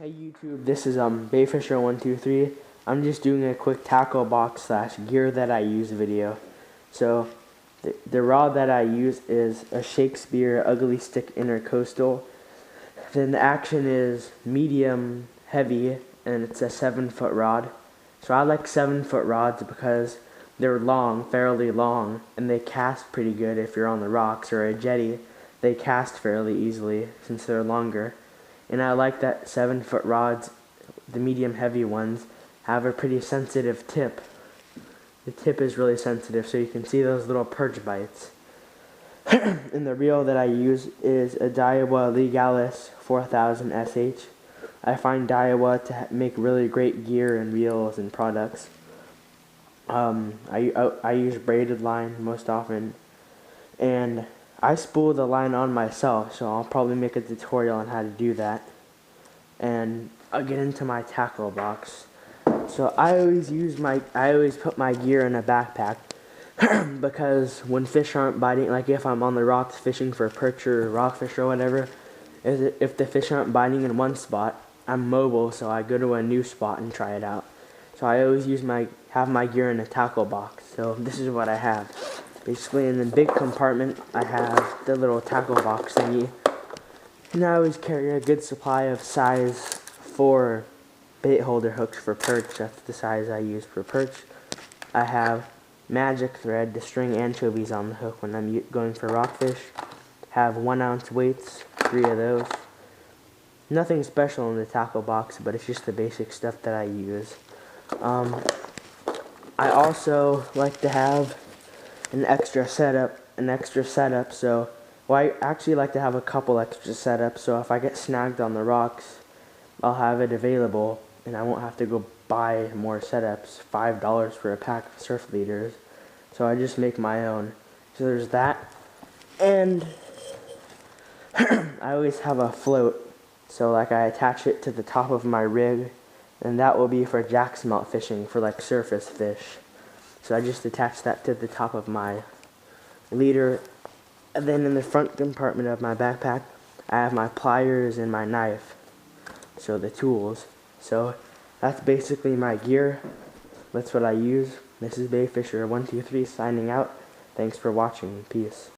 Hey YouTube, this is Bayfisher123. I'm just doing a quick tackle box / gear that I use video. So the rod that I use is a Shakespeare Ugly Stick Intercoastal. Then the action is medium heavy and it's a 7-foot rod. So I like 7-foot rods because they're long, fairly long, and they cast pretty good if you're on the rocks or a jetty. They cast fairly easily since they're longer. And I like that 7-foot rods, the medium heavy ones, have a pretty sensitive tip. The tip is really sensitive, so you can see those little perch bites. And the reel that I use is a Daiwa Legalis 4000 SH. I find Daiwa to make really great gear and reels and products. I use braided line most often, and I spool the line on myself, so I'll probably make a tutorial on how to do that. And I'll get into my tackle box. So I always put my gear in a backpack because when fish aren't biting, like if I'm on the rocks fishing for perch or rockfish or whatever, if the fish aren't biting in one spot, I'm mobile, so I go to a new spot and try it out. So I always have my gear in a tackle box. So this is what I have. Basically, in the big compartment, I have the little tackle box thingy. And I always carry a good supply of size 4 bait holder hooks for perch. That's the size I use for perch. I have magic thread to string anchovies on the hook when I'm going for rockfish. Have 1-ounce weights, 3 of those. Nothing special in the tackle box, but it's just the basic stuff that I use. I also like to have an extra setup, so, well, I actually like to have a couple extra setups, so if I get snagged on the rocks, I'll have it available, and I won't have to go buy more setups, $5 for a pack of surf leaders, so I just make my own. So there's that, and I always have a float, so like I attach it to the top of my rig, and that will be for jack smelt fishing, for like surface fish. So I just attach that to the top of my leader, and then in the front compartment of my backpack, I have my pliers and my knife, so the tools. So that's basically my gear. That's what I use. This is Bayfisher123 signing out. Thanks for watching. Peace.